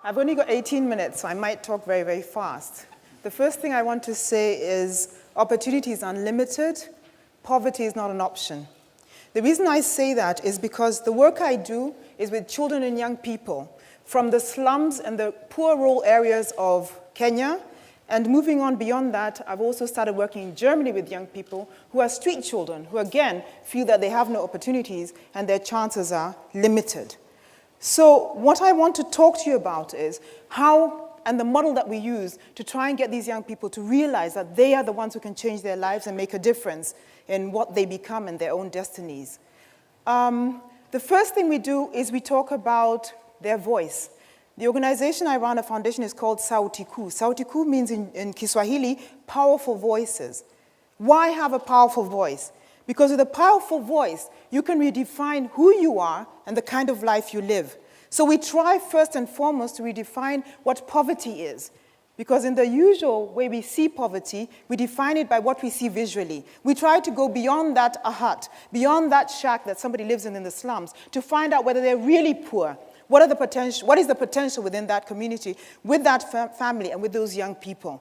I've only got 18 minutes, so I might talk very, very fast. The first thing I want to say is opportunity is unlimited. Poverty is not an option. The reason I say that is because the work I do is with children and young people from the slums and the poor rural areas of Kenya. And moving on beyond that, I've also started working in Germany with young people who are street children, who again feel that they have no opportunities and their chances are limited. So what I want to talk to you about is how, and the model that we use to try and get these young people to realize that they are the ones who can change their lives and make a difference in what they become and their own destinies. The first thing we do is we talk about their voice. The organization I run, a foundation, is called Sauti Kuu. Sauti Kuu means in Kiswahili, powerful voices. Why have a powerful voice? Because with a powerful voice, you can redefine who you are and the kind of life you live. So we try first and foremost to redefine what poverty is. Because in the usual way we see poverty, we define it by what we see visually. We try to go beyond that a hut, beyond that shack that somebody lives in the slums, to find out whether they're really poor. What is the potential within that community, with that family, and with those young people?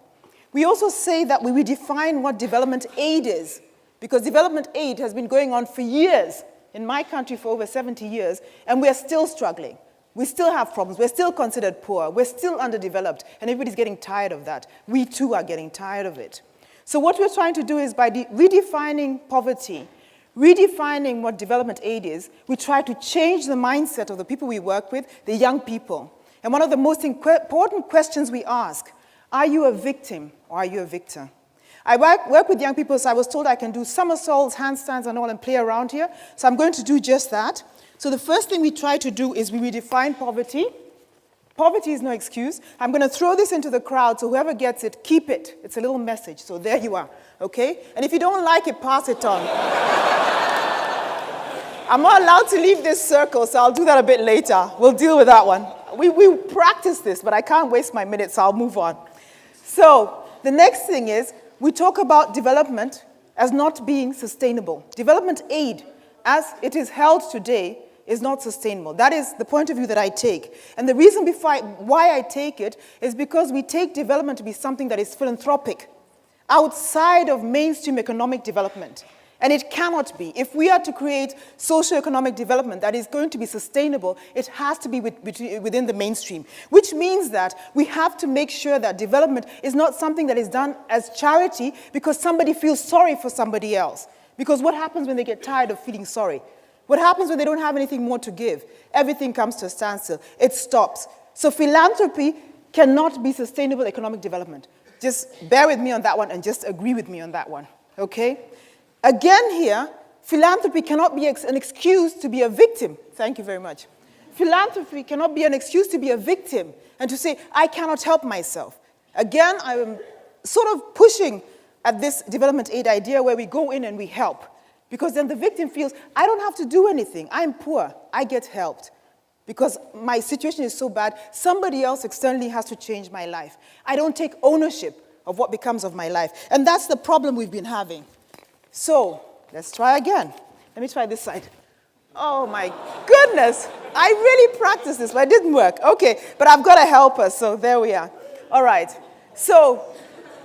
We also say that we redefine what development aid is, because development aid has been going on for years, in my country for over 70 years, and we are still struggling. We still have problems. We're still considered poor. We're still underdeveloped, and everybody's getting tired of that. We too are getting tired of it. So what we're trying to do is by redefining poverty, redefining what development aid is, we try to change the mindset of the people we work with, the young people. And one of the most important questions we ask, are you a victim or are you a victor? I work with young people, so I was told I can do somersaults, handstands, and all, and play around here. So I'm going to do just that. So the first thing we try to do is we redefine poverty. Poverty is no excuse. I'm going to throw this into the crowd, so whoever gets it, keep it. It's a little message, so there you are, okay? And if you don't like it, pass it on. I'm not allowed to leave this circle, so I'll do that a bit later. We'll deal with that one. We practice this, but I can't waste my minutes, so I'll move on. So the next thing is we talk about development as not being sustainable. Development aid, as it is held today, is not sustainable. That is the point of view that I take. And the reason why I take it is because we take development to be something that is philanthropic, outside of mainstream economic development. And it cannot be. If we are to create socio-economic development that is going to be sustainable, it has to be within the mainstream, which means that we have to make sure that development is not something that is done as charity because somebody feels sorry for somebody else. Because what happens when they get tired of feeling sorry? What happens when they don't have anything more to give? Everything comes to a standstill. It stops. So philanthropy cannot be sustainable economic development. Just bear with me on that one and just agree with me on that one, okay? Again here, philanthropy cannot be an excuse to be a victim. Thank you very much. Philanthropy cannot be an excuse to be a victim and to say, I cannot help myself. Again, I am sort of pushing at this development aid idea where we go in and we help. Because then the victim feels, I don't have to do anything. I'm poor. I get helped. Because my situation is so bad, somebody else externally has to change my life. I don't take ownership of what becomes of my life. And that's the problem we've been having. So, let's try again. Let me try this side. Oh my goodness. I really practiced this, but it didn't work. Okay, but I've got to help us, so there we are. All right. So,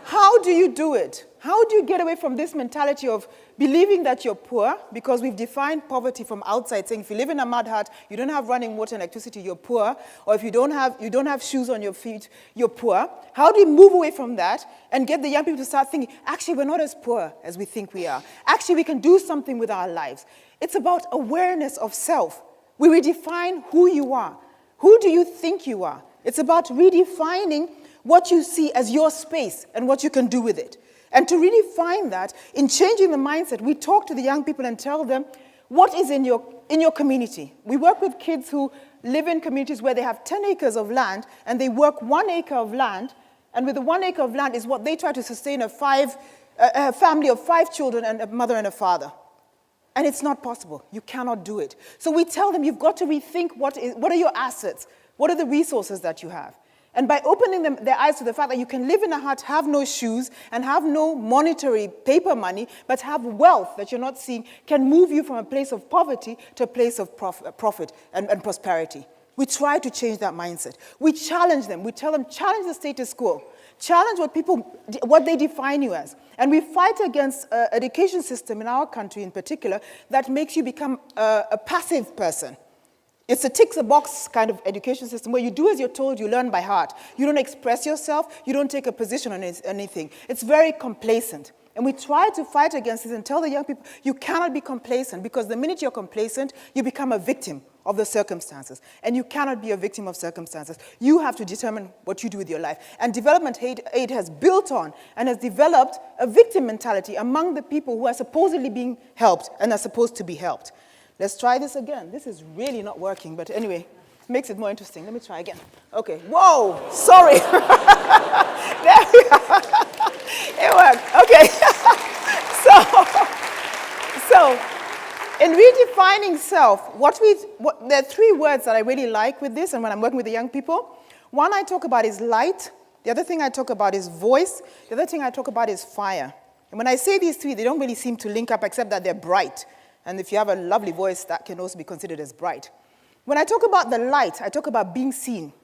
how do you do it? How do you get away from this mentality of believing that you're poor? Because we've defined poverty from outside, saying if you live in a mud hut, you don't have running water and electricity, you're poor. Or if you don't have shoes on your feet, you're poor. How do you move away from that and get the young people to start thinking, actually, we're not as poor as we think we are. Actually, we can do something with our lives. It's about awareness of self. We redefine who you are. Who do you think you are? It's about redefining what you see as your space and what you can do with it. And to really find that, in changing the mindset, we talk to the young people and tell them, what is in your community? We work with kids who live in communities where they have 10 acres of land, and they work 1 acre of land, and with the 1 acre of land is what they try to sustain a family of 5 children and a mother and a father. And it's not possible. You cannot do it. So we tell them, you've got to rethink what are your assets? What are the resources that you have? And by opening their eyes to the fact that you can live in a hut, have no shoes, and have no monetary paper money, but have wealth that you're not seeing, can move you from a place of poverty to a place of profit and prosperity. We try to change that mindset. We challenge them. We tell them, challenge the status quo. Challenge what they define you as. And we fight against an education system in our country in particular that makes you become a passive person. It's a tick-the-box kind of education system where you do as you're told, you learn by heart. You don't express yourself, you don't take a position on anything. It's very complacent. And we try to fight against this and tell the young people, you cannot be complacent, because the minute you're complacent, you become a victim of the circumstances. And you cannot be a victim of circumstances. You have to determine what you do with your life. And development aid has built on and has developed a victim mentality among the people who are supposedly being helped and are supposed to be helped. Let's try this again. This is really not working, but anyway, it makes it more interesting. Let me try again. Okay. Whoa, sorry. There we go. It worked. Okay. So, in redefining self, there are three words that I really like with this, and when I'm working with the young people. One I talk about is light. The other thing I talk about is voice. The other thing I talk about is fire. And when I say these three, they don't really seem to link up except that they're bright. And if you have a lovely voice, that can also be considered as bright. When I talk about the light, I talk about being seen.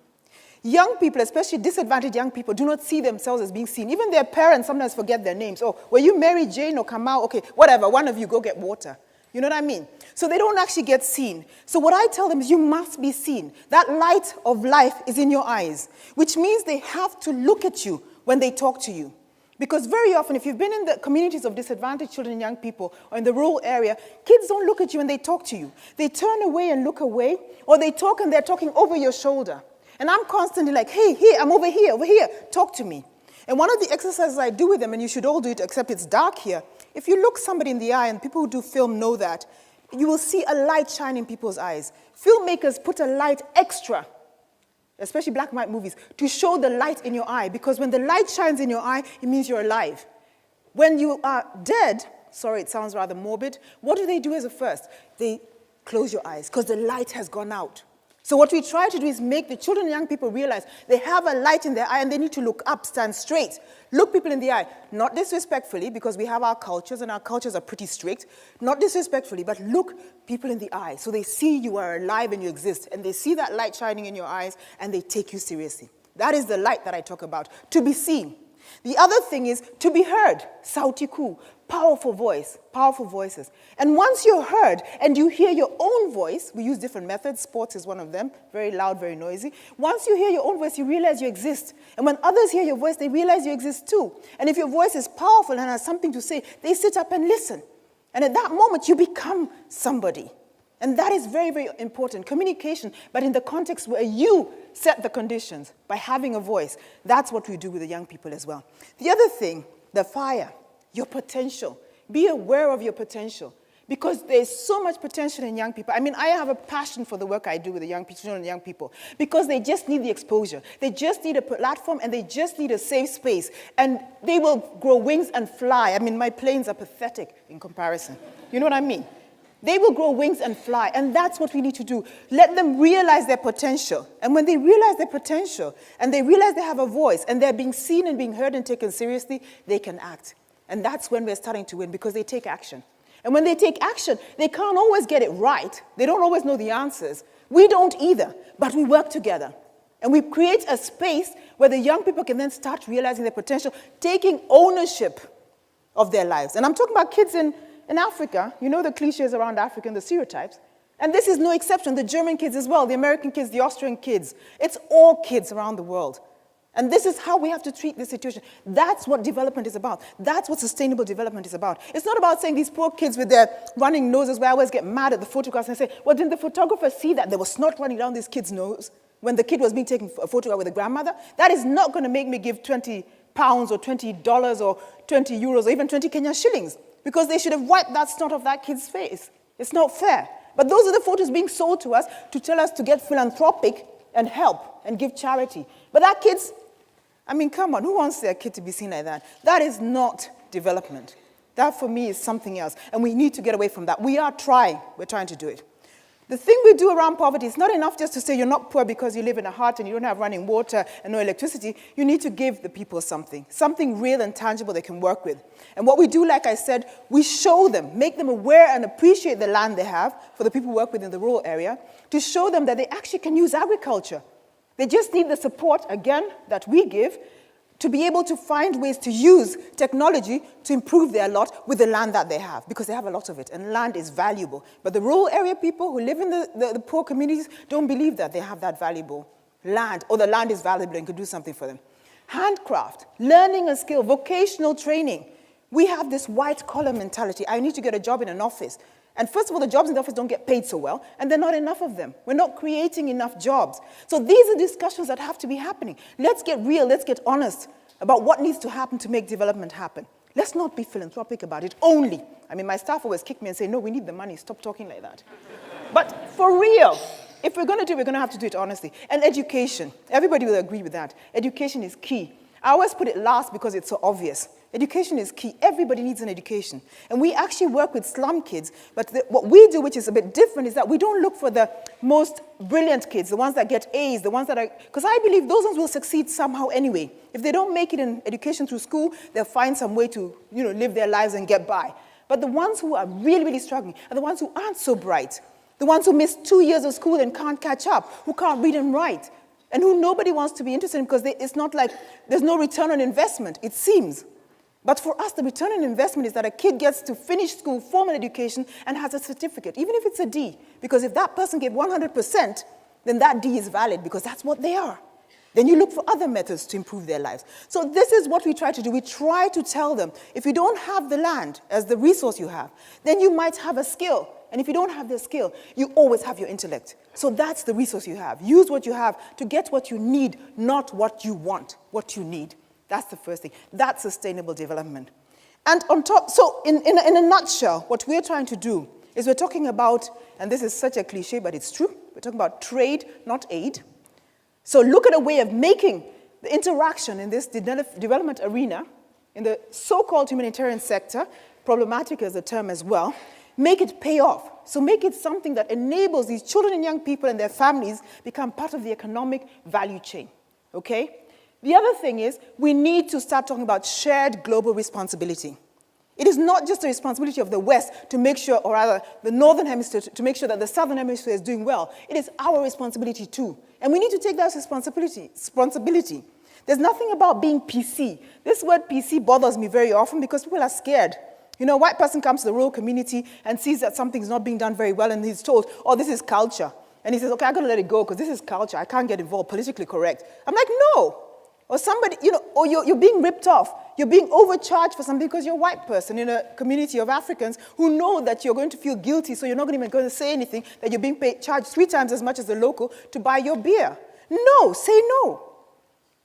Young people, especially disadvantaged young people, do not see themselves as being seen. Even their parents sometimes forget their names. Oh, were you Mary Jane or Kamau? Okay, whatever, one of you go get water. You know what I mean? So they don't actually get seen. So what I tell them is you must be seen. That light of life is in your eyes, which means they have to look at you when they talk to you. Because very often, if you've been in the communities of disadvantaged children and young people, or in the rural area, kids don't look at you when they talk to you. They turn away and look away, or they talk and they're talking over your shoulder. And I'm constantly like, hey, here, I'm over here, talk to me. And one of the exercises I do with them, and you should all do it, except it's dark here, if you look somebody in the eye, and people who do film know that, you will see a light shine in people's eyes. Filmmakers put a light extra, especially black and white movies, to show the light in your eye, because when the light shines in your eye, it means you're alive. When you are dead, sorry, it sounds rather morbid, what do they do as a first? They close your eyes, because the light has gone out. So what we try to do is make the children and young people realize they have a light in their eye and they need to look up, stand straight, look people in the eye, not disrespectfully, because we have our cultures and our cultures are pretty strict, not disrespectfully, but look people in the eye so they see you are alive and you exist, and they see that light shining in your eyes and they take you seriously. That is the light that I talk about, to be seen. The other thing is to be heard, sauti kuu, powerful voice, powerful voices. And once you're heard and you hear your own voice, we use different methods, sports is one of them, very loud, very noisy. Once you hear your own voice, you realize you exist. And when others hear your voice, they realize you exist too. And if your voice is powerful and has something to say, they sit up and listen. And at that moment, you become somebody. And that is very, very important. Communication, but in the context where you set the conditions by having a voice. That's what we do with the young people as well. The other thing, the fire, your potential. Be aware of your potential, because there's so much potential in young people. I mean, I have a passion for the work I do with the young children and young people, because they just need the exposure. They just need a platform, and they just need a safe space. And they will grow wings and fly. I mean, my planes are pathetic in comparison. You know what I mean? They will grow wings and fly, and that's what we need to do. Let them realize their potential. And when they realize their potential, and they realize they have a voice, and they're being seen and being heard and taken seriously, they can act. And that's when we're starting to win, because they take action. And when they take action, they can't always get it right. They don't always know the answers. We don't either, but we work together. And we create a space where the young people can then start realizing their potential, taking ownership of their lives. And I'm talking about kids in Africa. You know the cliches around Africa and the stereotypes. And this is no exception. The German kids as well, the American kids, the Austrian kids. It's all kids around the world. And this is how we have to treat this situation. That's what development is about. That's what sustainable development is about. It's not about saying these poor kids with their running noses, where I always get mad at the photographs and say, well, didn't the photographer see that there was snot running down this kid's nose when the kid was being taken a photograph with a grandmother? That is not going to make me give £20 or $20 or 20 euros or even 20 Kenyan shillings, because they should have wiped that snot off that kid's face. It's not fair. But those are the photos being sold to us to tell us to get philanthropic and help and give charity. But that kid's, I mean, come on, who wants their kid to be seen like that? That is not development. That, for me, is something else. And we need to get away from that. We are trying. We're trying to do it. The thing we do around poverty is not enough just to say you're not poor because you live in a hut and you don't have running water and no electricity. You need to give the people something real and tangible they can work with. And what we do, like I said, we show them, make them aware and appreciate the land they have, for the people who work within the rural area, to show them that they actually can use agriculture. They just need the support, again, that we give, to be able to find ways to use technology to improve their lot with the land that they have, because they have a lot of it, and land is valuable. But the rural area people who live in the poor communities don't believe that they have that valuable land, or the land is valuable and could do something for them. Handcraft, learning a skill, vocational training. We have this white-collar mentality. I need to get a job in an office. And first of all, the jobs in the office don't get paid so well, and there are not enough of them. We're not creating enough jobs. So these are discussions that have to be happening. Let's get real, let's get honest about what needs to happen to make development happen. Let's not be philanthropic about it only. I mean, my staff always kick me and say, no, we need the money, stop talking like that. But for real, if we're going to do it, we're going to have to do it honestly. And education, everybody will agree with that. Education is key. I always put it last because it's so obvious. Education is key. Everybody needs an education. And we actually work with slum kids, but what we do, which is a bit different, is that we don't look for the most brilliant kids, the ones that get A's, the ones that are, because I believe those ones will succeed somehow anyway. If they don't make it in education through school, they'll find some way to, live their lives and get by. But the ones who are really, really struggling are the ones who aren't so bright, the ones who missed 2 years of school and can't catch up, who can't read and write, and who nobody wants to be interested in because it's not like there's no return on investment, it seems. But for us, the return on investment is that a kid gets to finish school, formal education, and has a certificate, even if it's a D. Because if that person gave 100%, then that D is valid because that's what they are. Then you look for other methods to improve their lives. So this is what we try to do. We try to tell them, if you don't have the land as the resource you have, then you might have a skill. And if you don't have the skill, you always have your intellect. So that's the resource you have. Use what you have to get what you need, not what you want, what you need. That's the first thing. That's sustainable development. And on top, so in a nutshell, what we're trying to do is we're talking about, and this is such a cliche, but it's true, we're talking about trade, not aid. So look at a way of making the interaction in this development arena, in the so-called humanitarian sector, problematic as a term as well, make it pay off. So make it something that enables these children and young people and their families become part of the economic value chain, okay? The other thing is we need to start talking about shared global responsibility. It is not just the responsibility of the West to make sure, or rather the Northern Hemisphere, to make sure that the Southern Hemisphere is doing well. It is our responsibility too. And we need to take that responsibility. There's nothing about being PC. This word PC bothers me very often because people are scared. A white person comes to the rural community and sees that something's not being done very well and he's told, oh, this is culture. And he says, okay, I'm going to let it go because this is culture. I can't get involved, politically correct. I'm like, no. Or somebody, or you're being ripped off. You're being overcharged for something because you're a white person in a community of Africans who know that you're going to feel guilty, so you're not even going to say anything, that you're being charged 3 times as much as the local to buy your beer. No, say no.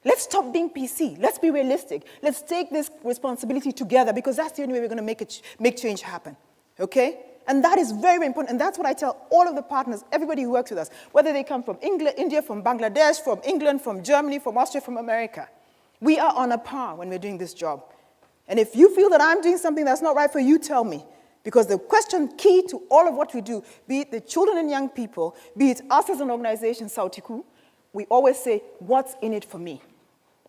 Let's stop being PC. Let's be realistic. Let's take this responsibility together because that's the only way we're going to make change happen, okay? And that is very, very important. And that's what I tell all of the partners, everybody who works with us, whether they come from England, India, from Bangladesh, from England, from Germany, from Austria, from America. We are on a par when we're doing this job. And if you feel that I'm doing something that's not right for you, tell me. Because the question key to all of what we do, be it the children and young people, be it us as an organization, Sautiku, we always say, what's in it for me?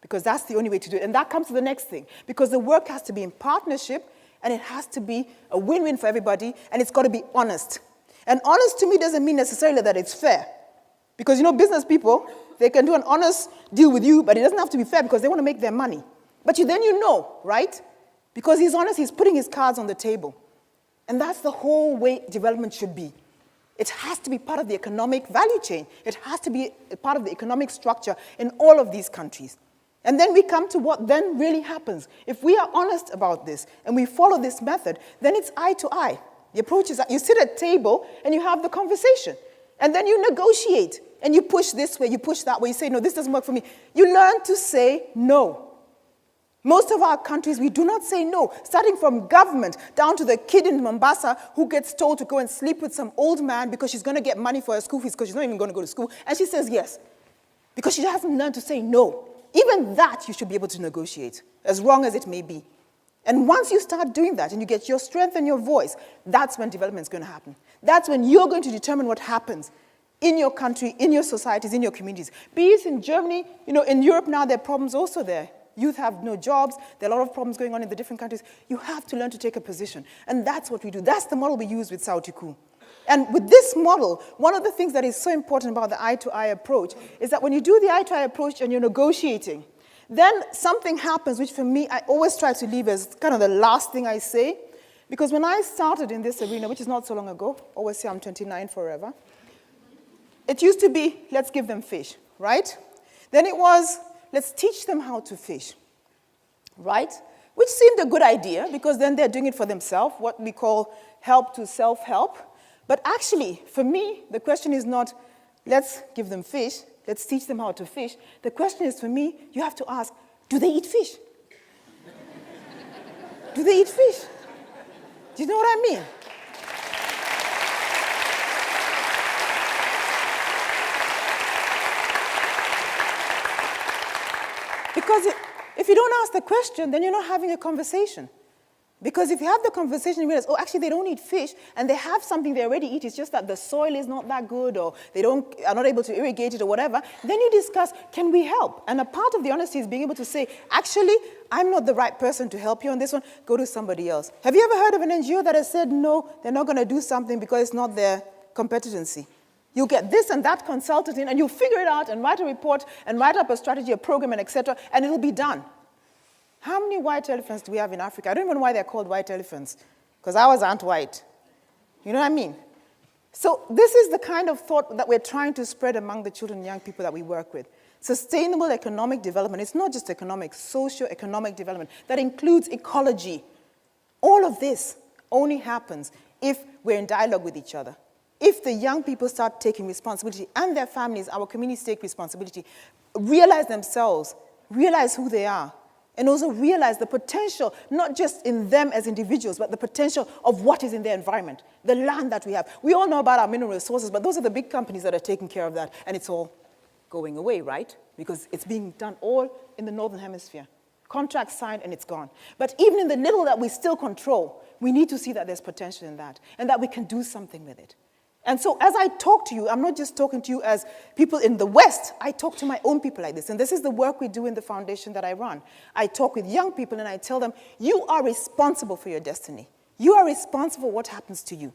Because that's the only way to do it. And that comes to the next thing. Because the work has to be in partnership, and it has to be a win-win for everybody, and it's got to be honest. And honest to me doesn't mean necessarily that it's fair. Because, business people, they can do an honest deal with you, but it doesn't have to be fair because they want to make their money. But then you know, right? Because he's honest, he's putting his cards on the table. And that's the whole way development should be. It has to be part of the economic value chain. It has to be a part of the economic structure in all of these countries. And then we come to what then really happens. If we are honest about this and we follow this method, then it's eye to eye. The approach is that you sit at a table and you have the conversation. And then you negotiate. And you push this way, you push that way. You say, no, this doesn't work for me. You learn to say no. Most of our countries, we do not say no. Starting from government down to the kid in Mombasa who gets told to go and sleep with some old man because she's going to get money for her school fees because she's not even going to go to school. And she says yes. Because she hasn't learned to say no. Even that you should be able to negotiate, as wrong as it may be. And once you start doing that and you get your strength and your voice, that's when development is going to happen. That's when you're going to determine what happens in your country, in your societies, in your communities. Be it in Germany, in Europe now, there are problems also there. Youth have no jobs. There are a lot of problems going on in the different countries. You have to learn to take a position. And that's what we do. That's the model we use with Sauti. And with this model, one of the things that is so important about the eye-to-eye approach is that when you do the eye-to-eye approach and you're negotiating, then something happens, which for me, I always try to leave as kind of the last thing I say. Because when I started in this arena, which is not so long ago, always say I'm 29 forever, it used to be, let's give them fish, right? Then it was, let's teach them how to fish, right? Which seemed a good idea, because then they're doing it for themselves, what we call help to self-help. But actually, for me, the question is not, let's give them fish, let's teach them how to fish. The question is, for me, you have to ask, do they eat fish? Do they eat fish? Do you know what I mean? Because if you don't ask the question, then you're not having a conversation. Because if you have the conversation, you realize, oh, actually, they don't eat fish, and they have something they already eat. It's just that the soil is not that good, or they are not able to irrigate it, or whatever. Then you discuss, can we help? And a part of the honesty is being able to say, actually, I'm not the right person to help you on this one. Go to somebody else. Have you ever heard of an NGO that has said, no, they're not going to do something because it's not their competency? You'll get this and that consultant in, and you'll figure it out and write a report and write up a strategy, a program, and etc., and it'll be done. How many white elephants do we have in Africa? I don't even know why they're called white elephants, because ours aren't white. You know what I mean? So this is the kind of thought that we're trying to spread among the children and young people that we work with. Sustainable economic development. It's not just economic, socio-economic development. That includes ecology. All of this only happens if we're in dialogue with each other. If the young people start taking responsibility, and their families, our communities take responsibility, realize themselves, realize who they are, and also realize the potential, not just in them as individuals, but the potential of what is in their environment, the land that we have. We all know about our mineral resources, but those are the big companies that are taking care of that, and it's all going away, right? Because it's being done all in the Northern Hemisphere. Contract signed, and it's gone. But even in the little that we still control, we need to see that there's potential in that, and that we can do something with it. And so as I talk to you, I'm not just talking to you as people in the West. I talk to my own people like this. And this is the work we do in the foundation that I run. I talk with young people and I tell them, you are responsible for your destiny. You are responsible for what happens to you.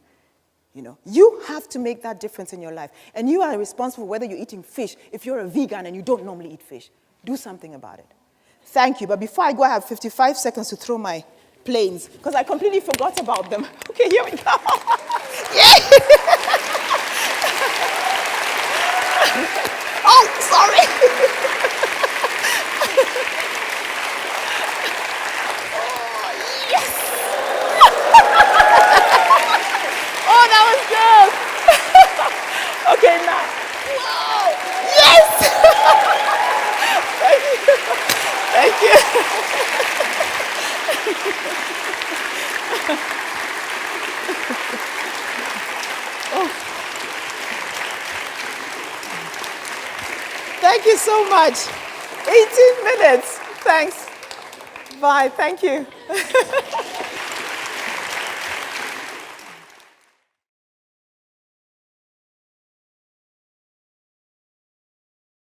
You have to make that difference in your life. And you are responsible whether you're eating fish. If you're a vegan and you don't normally eat fish, do something about it. Thank you. But before I go, I have 55 seconds to throw my planes, because I completely forgot about them. Okay, here we go. Yay! Oh, sorry. Oh, yes. Oh, that was good. Okay, now. Wow. Yes. Thank you. Oh. Thank you so much. 18 minutes. Thanks. Bye. Thank you.